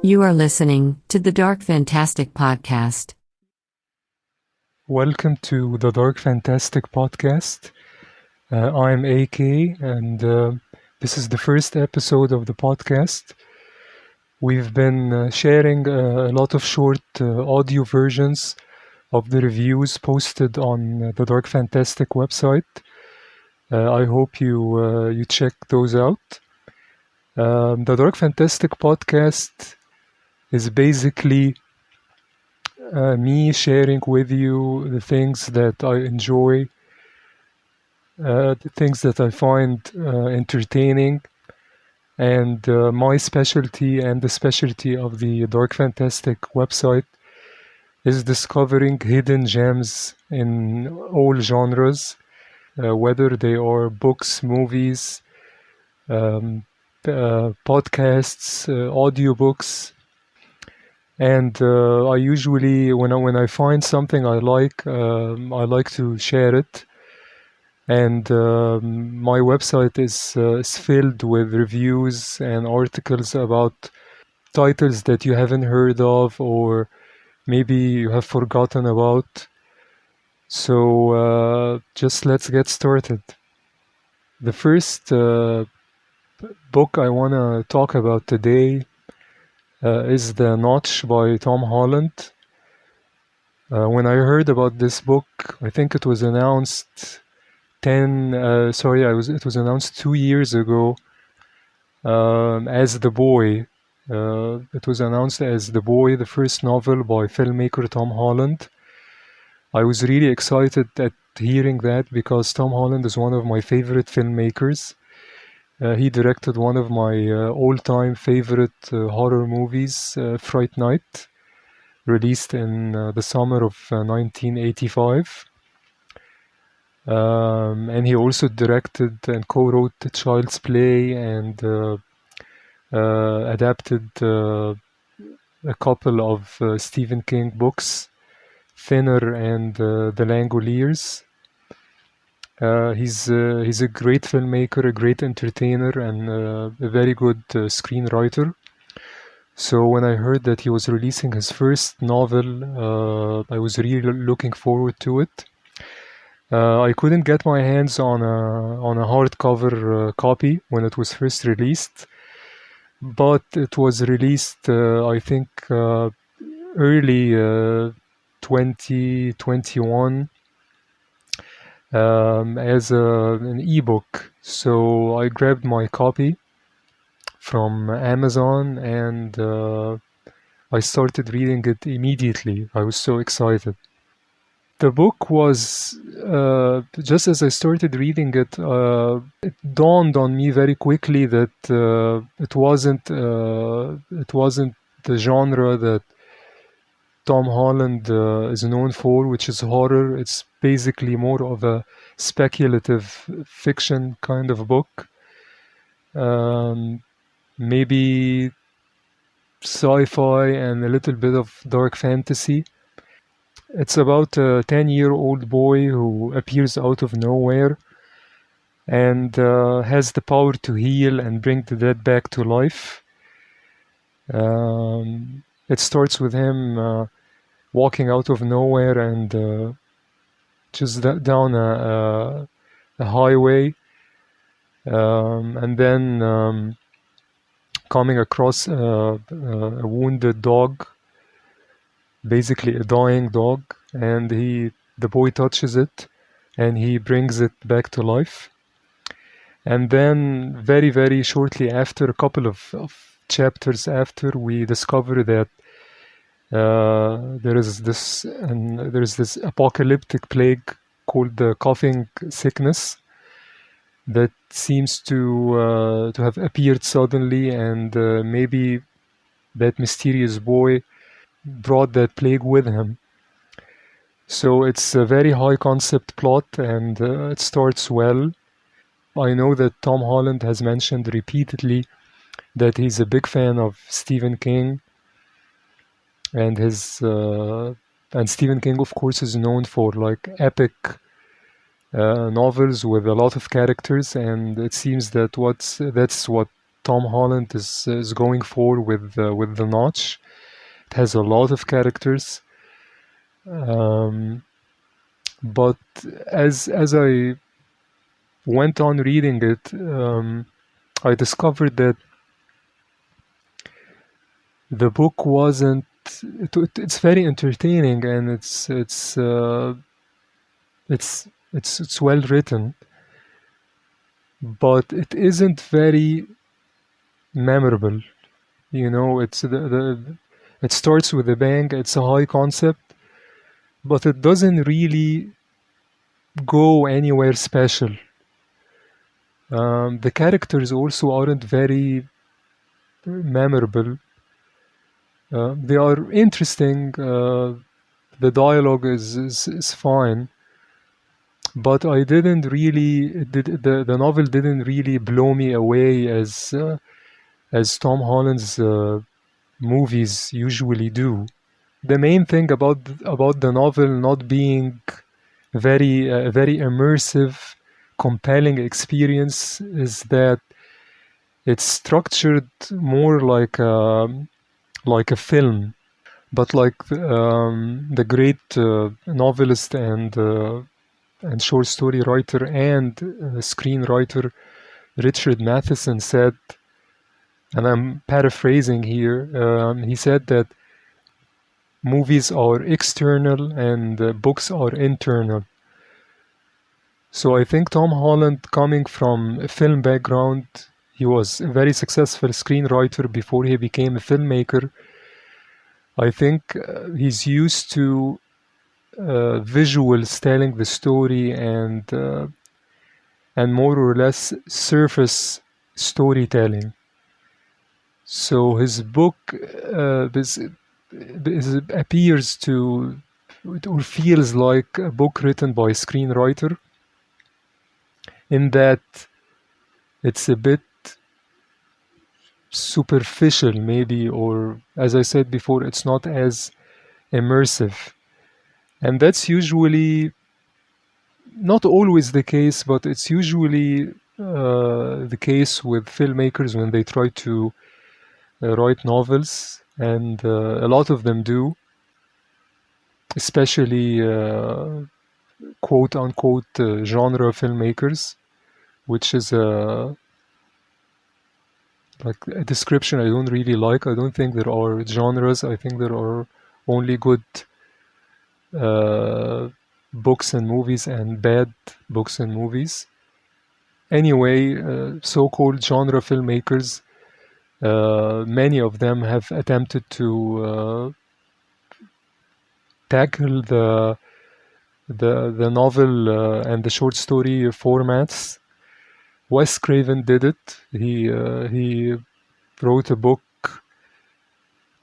You are listening to the Dark Fantastic Podcast. Welcome to the Dark Fantastic Podcast. I'm AK, and this is the first episode of the podcast. We've been sharing a lot of short audio versions of the reviews posted on the Dark Fantastic website. I hope you check those out. The Dark Fantastic Podcast is basically me sharing with you the things that I enjoy, the things that I find entertaining, and my specialty and the specialty of the Dark Fantastic website is discovering hidden gems in all genres, whether they are books, movies, podcasts, audiobooks. And I usually, when I find something I like to share it. And my website is filled with reviews and articles about titles that you haven't heard of or maybe you have forgotten about. So just let's get started. The first book I want to talk about today is The Notch by Tom Holland. When I heard about this book, I think it was announced it was announced 2 years ago as The Boy. It was announced as The Boy, the first novel by filmmaker Tom Holland. I was really excited at hearing that because Tom Holland is one of my favorite filmmakers. He directed one of my all-time favorite horror movies, Fright Night, released in the summer of 1985. And he also directed and co-wrote Child's Play and adapted a couple of Stephen King books, Thinner and The Langoliers. He's a great filmmaker, a great entertainer, and a very good screenwriter. So when I heard that he was releasing his first novel, I was really looking forward to it. I couldn't get my hands on a hardcover copy when it was first released, but it was released, I think, early 2021. As an ebook. So I grabbed my copy from Amazon and I started reading it immediately. I was so excited. The book was, just as I started reading it, it dawned on me very quickly that it wasn't the genre that Tom Holland is known for, which is horror. It's basically more of a speculative fiction kind of book. Maybe sci-fi and a little bit of dark fantasy. It's about a 10-year-old boy who appears out of nowhere and has the power to heal and bring the dead back to life. It starts with him walking out of nowhere and just down a highway, and then coming across a wounded dog, basically a dying dog, and the boy touches it and he brings it back to life. And then very, very shortly after, a couple of chapters after, we discover that there's this apocalyptic plague called the coughing sickness that seems to have appeared suddenly, and maybe that mysterious boy brought that plague with him. So it's a very high concept plot, and it starts well. I know that Tom Holland has mentioned repeatedly that he's a big fan of Stephen King, and Stephen King, of course, is known for like epic novels with a lot of characters, and it seems that that's what Tom Holland is going for with The Notch. It has a lot of characters, but as I went on reading it, I discovered that the book wasn't. It's very entertaining, and it's well written, but it isn't very memorable. You know, it starts with a bang. It's a high concept, but it doesn't really go anywhere special. The characters also aren't very memorable. They are interesting. The dialogue is fine, but I didn't really. The novel didn't really blow me away as Tom Holland's movies usually do. The main thing about the novel not being very immersive, compelling experience is that it's structured more like a film. But like the great novelist and short story writer and screenwriter Richard Matheson said, and I'm paraphrasing here, he said that movies are external and books are internal. So I think Tom Holland, coming from a film background, he was a very successful screenwriter before he became a filmmaker. I think he's used to visuals telling the story and more or less surface storytelling. So his book appears to, or feels like a book written by a screenwriter, in that it's a bit superficial maybe, or as I said before, it's not as immersive. And that's usually not always the case, but it's usually the case with filmmakers when they try to write novels, and a lot of them do, especially quote-unquote genre filmmakers, which is like a description I don't really like. I don't think there are genres. I think there are only good books and movies and bad books and movies. Anyway, so-called genre filmmakers, many of them have attempted to tackle the novel and the short story formats. Wes Craven did it. He wrote a book,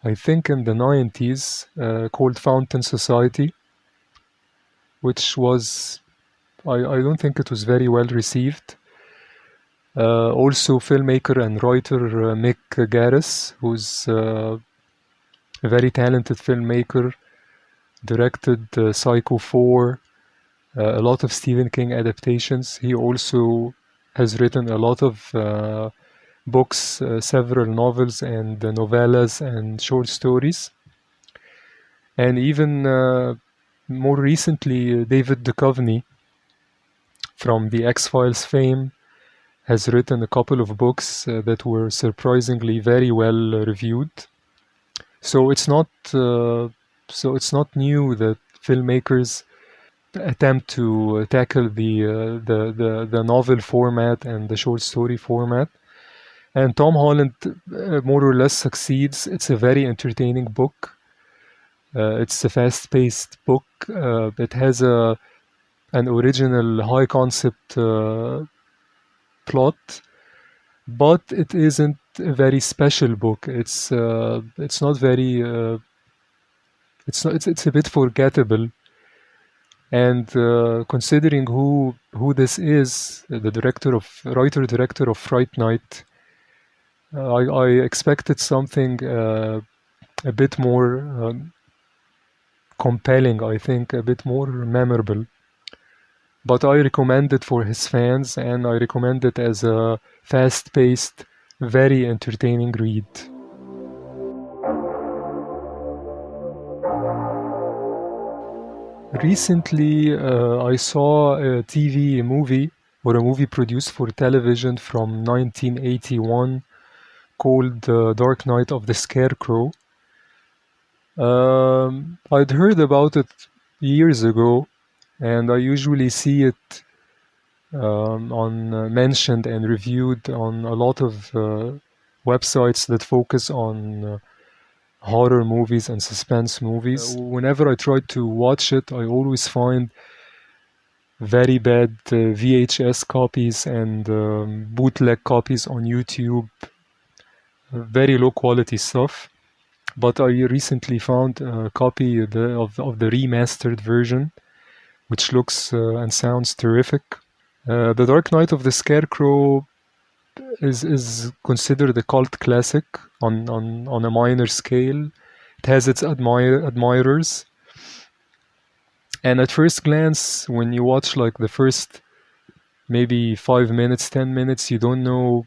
I think in the 90s, called Fountain Society, which was, I don't think it was very well received. Also filmmaker and writer Mick Garris, who's a very talented filmmaker, directed Psycho 4, a lot of Stephen King adaptations. He also has written a lot of books, several novels and novellas and short stories. And even more recently, David Duchovny from the X-Files fame has written a couple of books that were surprisingly very well reviewed. So it's not new that filmmakers attempt to tackle the novel format and the short story format. And Tom Holland more or less succeeds. It's a very entertaining book. It's a fast-paced book. It has an original high concept plot, but it isn't a very special book. It's not very. It's a bit forgettable. And considering who this is, the writer-director of Fright Night, I expected something a bit more compelling, I think, a bit more memorable. But I recommend it for his fans, and I recommend it as a fast-paced, very entertaining read. Recently, I saw a TV movie or a movie produced for television from 1981 called The Dark Knight of the Scarecrow. I'd heard about it years ago, and I usually see it mentioned and reviewed on a lot of websites that focus on horror movies and suspense movies. Whenever I try to watch it, I always find very bad VHS copies and bootleg copies on YouTube. Very low quality stuff. But I recently found a copy of the remastered version, which looks and sounds terrific. The Dark Knight of the Scarecrow is considered a cult classic on a minor scale. It has its admirers. And at first glance, when you watch like the first maybe 5 minutes, 10 minutes, you don't know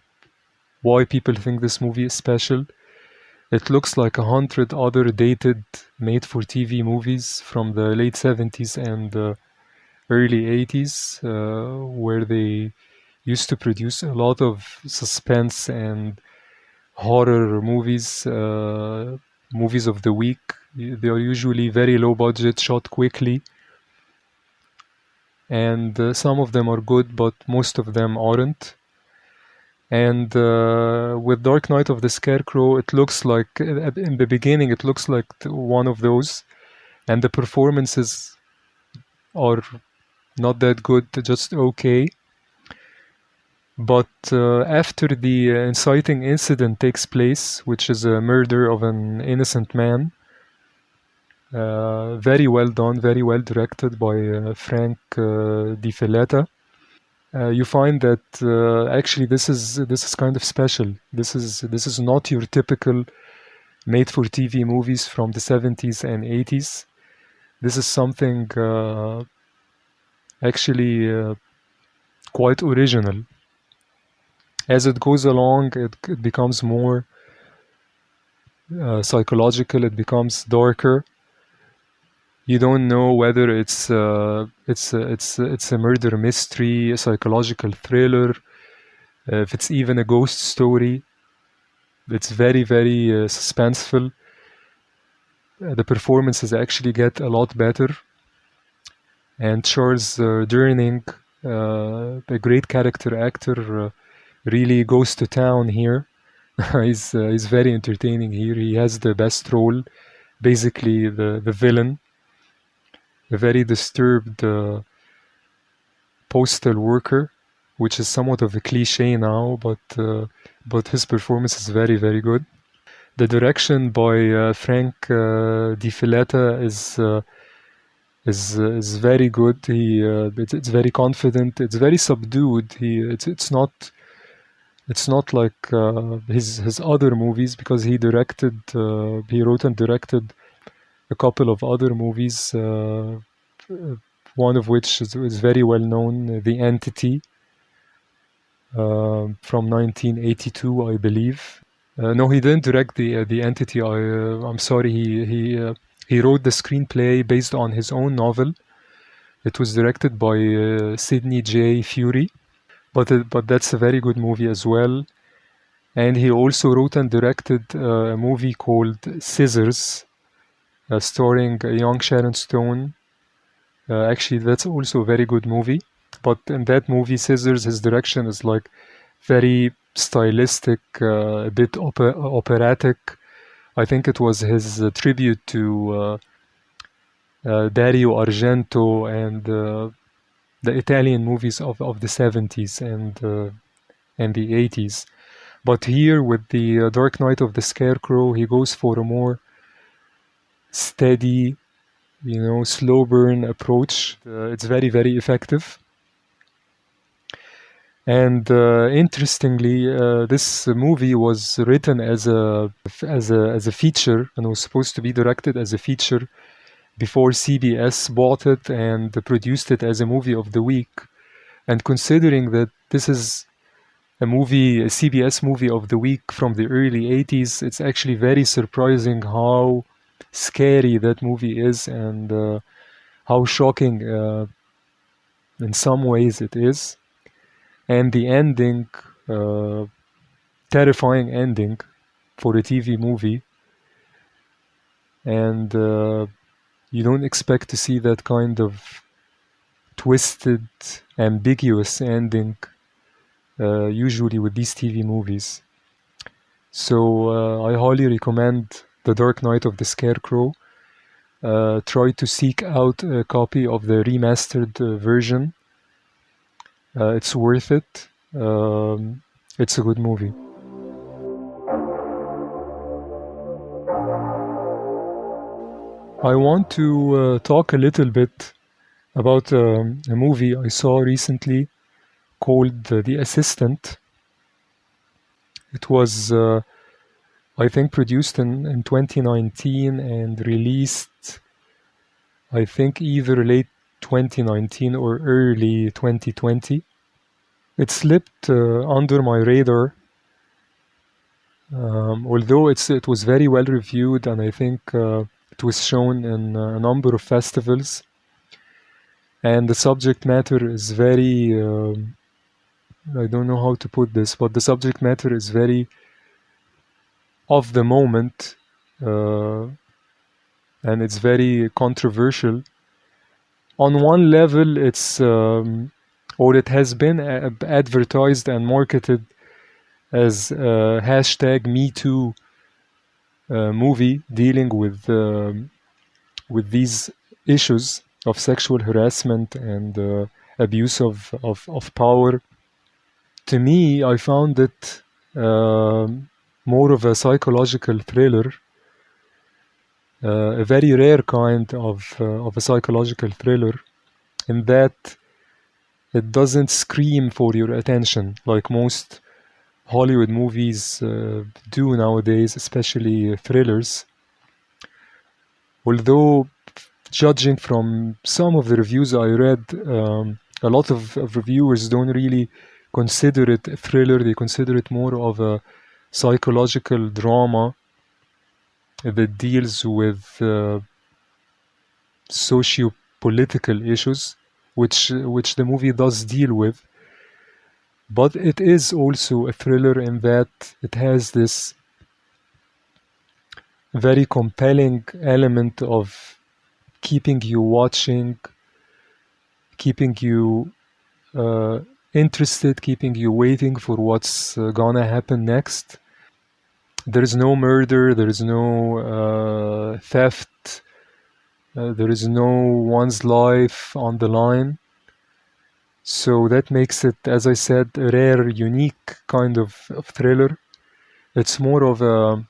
why people think this movie is special. It looks like 100 other dated made-for-TV movies from the late 70s and early 80s, where they used to produce a lot of suspense and horror movies, movies of the week. They are usually very low budget, shot quickly. And some of them are good, but most of them aren't. And with Dark Knight of the Scarecrow, it looks like, in the beginning, it looks like one of those. And the performances are not that good, just okay. But after the inciting incident takes place, which is a murder of an innocent man, very well done, very well directed by Frank Di Filetta. You find that actually this is kind of special. This is not your typical made-for-TV movies from the 70s and 80s. This is something actually quite original. As it goes along, it becomes more psychological. It becomes darker. You don't know whether it's a murder mystery, a psychological thriller, if it's even a ghost story. It's very, very suspenseful. The performances actually get a lot better. And Charles Durning, a great character actor, really goes to town here. He's very entertaining here. He has the best role, basically the villain. A very disturbed postal worker, which is somewhat of a cliche now, but his performance is very, very good. The direction by Frank Di Filetta is very good. It's very confident. It's very subdued. It's not like his other movies, because he wrote and directed a couple of other movies, one of which is very well known, The Entity, from 1982, I believe. No, he didn't direct the Entity. I'm sorry. He wrote the screenplay based on his own novel. It was directed by Sidney J. Furie, but that's a very good movie as well. And he also wrote and directed a movie called Scissors, starring young Sharon Stone. Actually, that's also a very good movie. But in that movie, Scissors, his direction is like very stylistic, a bit operatic. I think it was his tribute to Dario Argento and the Italian movies of the 70s and the 80s. But here with the Dark Knight of the Scarecrow, he goes for a more steady, slow burn approach. It's very, very effective. And interestingly, this movie was written as a feature, and was supposed to be directed as a feature before CBS bought it and produced it as a movie of the week. And considering that this is a CBS movie of the week from the early 80s. It's actually very surprising how scary that movie is, and how shocking in some ways it is. And the ending, terrifying ending for a TV movie. And you don't expect to see that kind of twisted, ambiguous ending usually with these TV movies. So I highly recommend The Dark Knight of the Scarecrow. Try to seek out a copy of the remastered version. It's worth it. It's a good movie. I want to talk a little bit about a movie I saw recently called The Assistant. It was, I think, produced in 2019 and released, I think, either late 2019 or early 2020. It slipped under my radar, although it was very well reviewed, and I think it was shown in a number of festivals. And the subject matter is very, I don't know how to put this, but the subject matter is very of the moment, and it's very controversial. On one level, it's, or it has been advertised and marketed as hashtag #MeToo movie dealing with these issues of sexual harassment and abuse of power. To me, I found it more of a psychological thriller, a very rare kind of a psychological thriller, in that it doesn't scream for your attention like most Hollywood movies do nowadays, especially thrillers. Although, judging from some of the reviews I read, a lot of reviewers don't really consider it a thriller. They consider it more of a psychological drama that deals with socio-political issues, which the movie does deal with. But it is also a thriller in that it has this very compelling element of keeping you watching, keeping you interested, keeping you waiting for what's gonna happen next. There is no murder, there is no theft, there is no one's life on the line. So that makes it, as I said, a rare, unique kind of thriller. It's more of a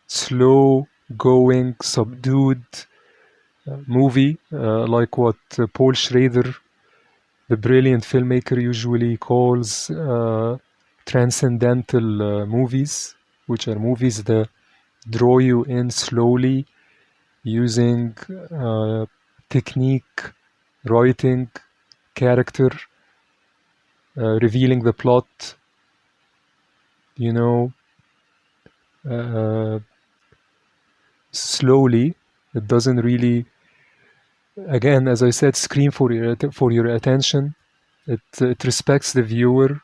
slow-going, subdued movie, like what Paul Schrader, the brilliant filmmaker, usually calls transcendental movies, which are movies that draw you in slowly using technique, writing, character, revealing the plot, slowly. It doesn't really, again, as I said, scream for your attention. It respects the viewer.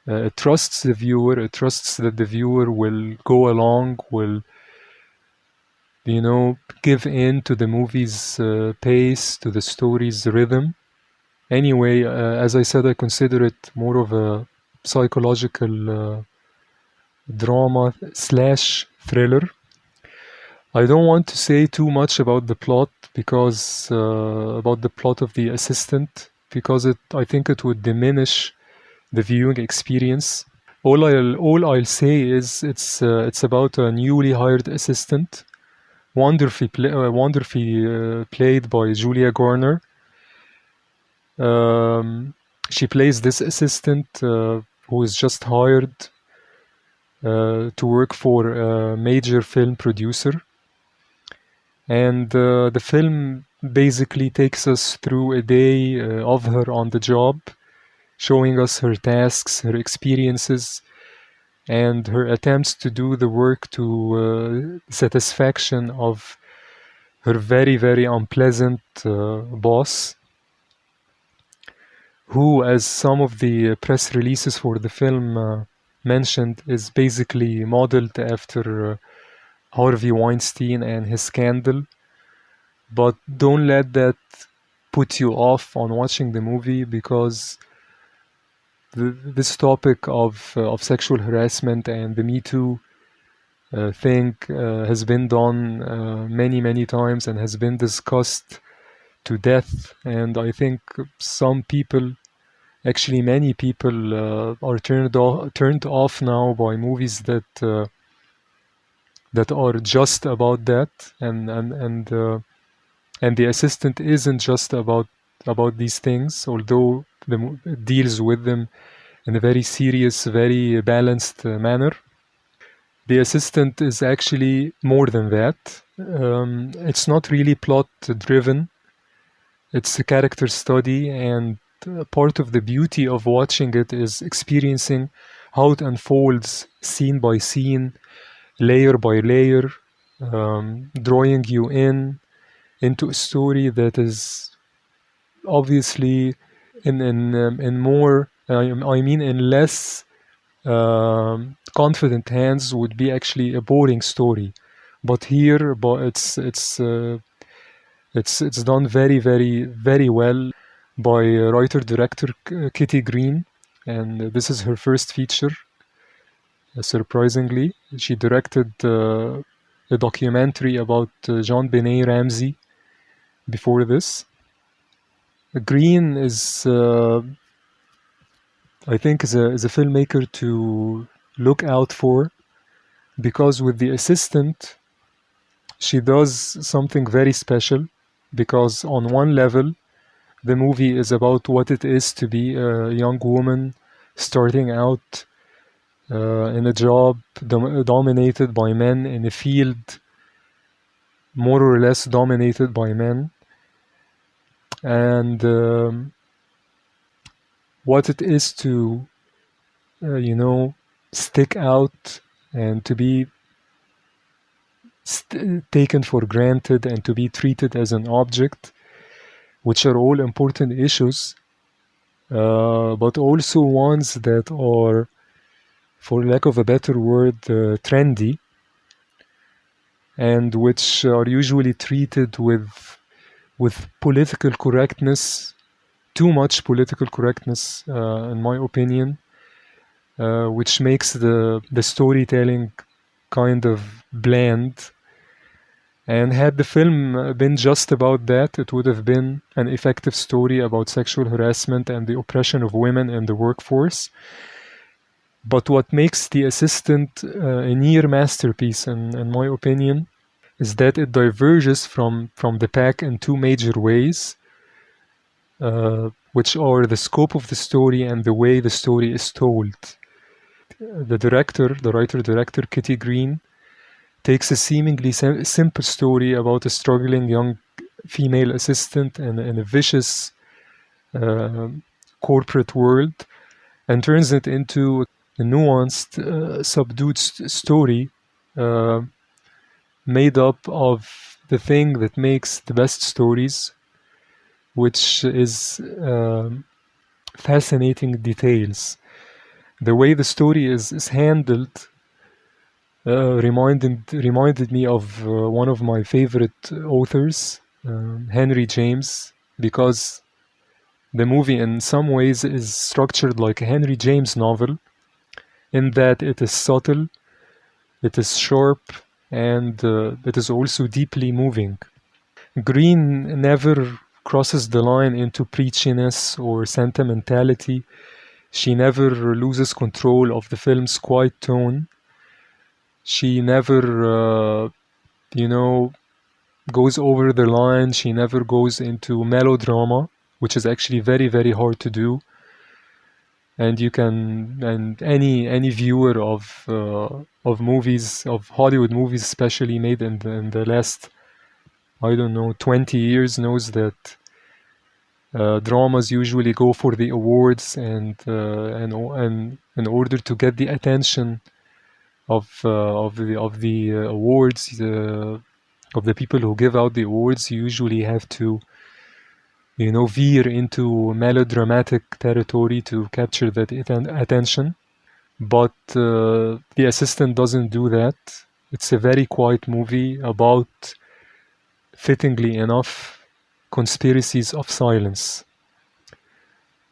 It trusts the viewer. It trusts that the viewer will go along, will give in to the movie's pace, to the story's rhythm. Anyway, as I said, I consider it more of a psychological drama / thriller. I don't want to say too much about the plot, because about the plot of The Assistant, because I think it would diminish the viewing experience. All I'll say is it's about a newly hired assistant, wonderfully played by Julia Garner. She plays this assistant who is just hired to work for a major film producer. And the film basically takes us through a day of her on the job. showing us her tasks, her experiences, and her attempts to do the work to satisfaction of her very, very unpleasant boss, who, as some of the press releases for the film mentioned, is basically modeled after Harvey Weinstein and his scandal. But don't let that put you off on watching the movie, because this topic of sexual harassment and the Me Too thing has been done many times and has been discussed to death. And I think some people, actually many people, are turned off now by movies that are just about that, and The Assistant isn't just about these things, although it deals with them in a very serious, very balanced manner. The Assistant is actually more than that. It's not really plot driven. It's a character study, and part of the beauty of watching it is experiencing how it unfolds scene by scene, layer by layer, drawing you into a story that is obviously in more, I mean in less confident hands would be actually a boring story. But here, it's done very well by writer-director Kitty Green, and this is her first feature. Surprisingly, she directed a documentary about John Benet Ramsey before this. Green is, I think, is a filmmaker to look out for, because with The Assistant, she does something very special. Because on one level, the movie is about what it is to be a young woman starting out in a job dominated by men, in a field more or less dominated by men, and what it is to, stick out and to be taken for granted and to be treated as an object, which are all important issues, but also ones that are, for lack of a better word, trendy, and which are usually treated with political correctness, too much political correctness, in my opinion, which makes the storytelling kind of bland. And had the film been just about that, it would have been an effective story about sexual harassment and the oppression of women in the workforce. But what makes The Assistant a near masterpiece, in my opinion, is that it diverges from the pack in two major ways, which are the scope of the story and the way the story is told. The writer-director, Kitty Green, takes a seemingly simple story about a struggling young female assistant in a vicious corporate world, and turns it into a nuanced, subdued story made up of the thing that makes the best stories, which is fascinating details. The way the story is handled reminded me of one of my favorite authors, Henry James, because the movie in some ways is structured like a Henry James novel, in that it is subtle, it is sharp, and it is also deeply moving. Green never crosses the line into preachiness or sentimentality. She never loses control of the film's quiet tone. She never, goes over the line. She never goes into melodrama, which is actually very hard to do. And any viewer of movies, of Hollywood movies, especially made in the last, I don't know, 20 years, knows that Dramas usually go for the awards, and in order to get the attention of the awards, of the people who give out the awards, you usually have to, veer into melodramatic territory to capture that attention. But the assistant doesn't do that. It's a very quiet movie about, fittingly enough, conspiracies of silence.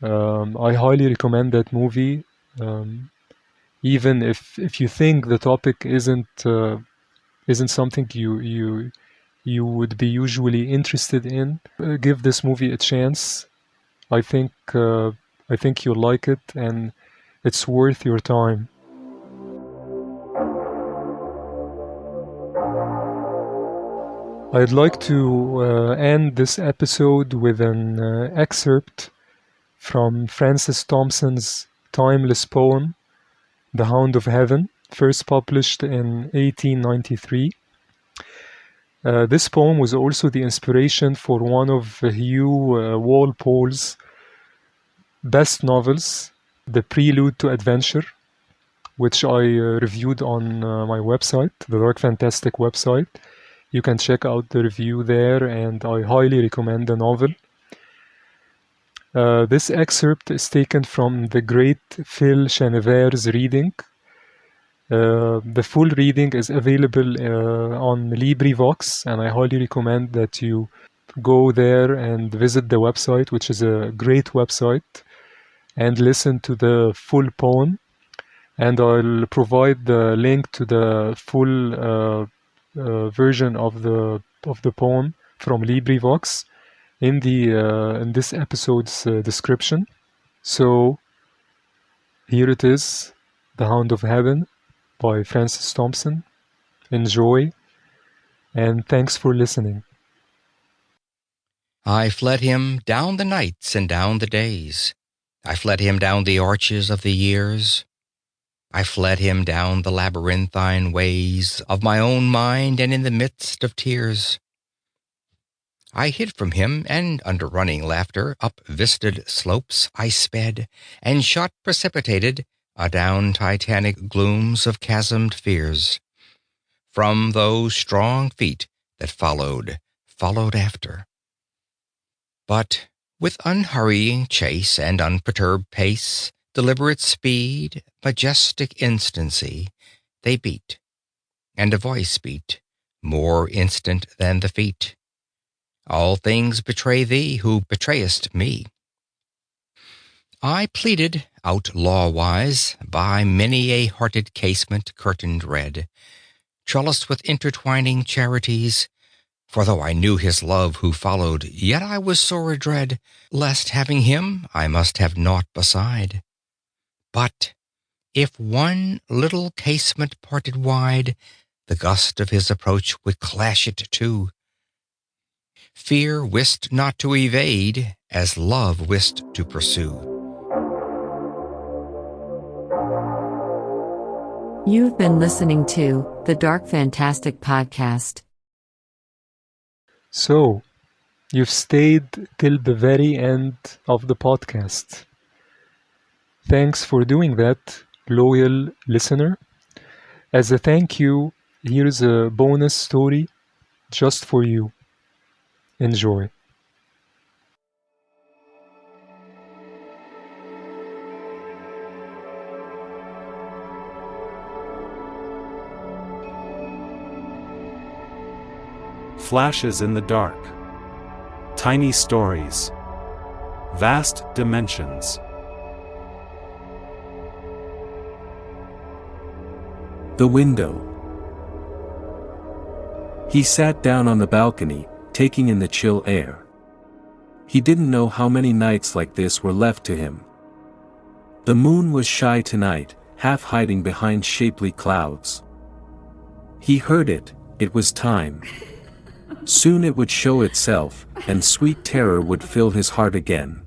I highly recommend that movie, even if you think the topic isn't something you would be usually interested in. Give this movie a chance. I think you'll like it, and it's worth your time. I'd like to end this episode with an excerpt from Francis Thompson's timeless poem, The Hound of Heaven, first published in 1893. This poem was also the inspiration for one of Hugh Walpole's best novels, The Prelude to Adventure, which I reviewed on my website, the Dark Fantastic website. You can check out the review there, and I highly recommend the novel. This excerpt is taken from the great Phil Chenever's reading. The full reading is available on LibriVox, and I highly recommend that you go there and visit the website, which is a great website, and listen to the full poem. And I'll provide the link to the full version of the poem from LibriVox in this episode's description. So here it is, The Hound of Heaven by Francis Thompson. Enjoy, and thanks for listening. I fled him down the nights and down the days. I fled him down the arches of the years. I fled him down the labyrinthine ways of my own mind, and in the midst of tears. I hid from him, and under running laughter, up vistaed slopes I sped, and shot precipitated adown titanic glooms of chasmed fears. From those strong feet that followed after. But with unhurrying chase and unperturbed pace, deliberate speed, majestic instancy, they beat, and a voice beat, more instant than the feet. All things betray thee, who betrayest me. I pleaded, outlaw-wise, by many a hearted casement curtained red, trellised with intertwining charities, for though I knew his love who followed, yet I was sore adread, lest having him I must have naught beside. But if one little casement parted wide, the gust of his approach would clash it to. Fear wist not to evade, as love wist to pursue. You've been listening to the Dark Fantastic Podcast. So, you've stayed till the very end of the podcast. Thanks for doing that, loyal listener. As a thank you, here's a bonus story just for you. Enjoy. Flashes in the dark. Tiny stories. Vast dimensions. The window. He sat down on the balcony, taking in the chill air. He didn't know how many nights like this were left to him. The moon was shy tonight, half hiding behind shapely clouds. He heard it, it was time. Soon it would show itself, and sweet terror would fill his heart again.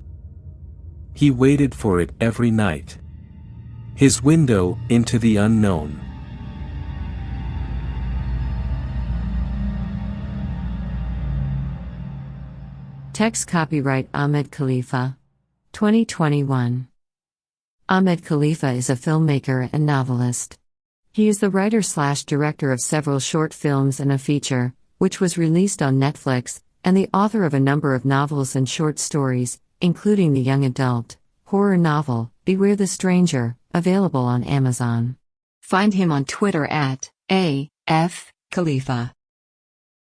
He waited for it every night. His window into the unknown. Text copyright Ahmed Khalifa. 2021. Ahmed Khalifa is a filmmaker and novelist. He is the writer/director of several short films and a feature, which was released on Netflix, and the author of a number of novels and short stories, including the young adult horror novel, Beware the Stranger, available on Amazon. Find him on Twitter at A.F. Khalifa.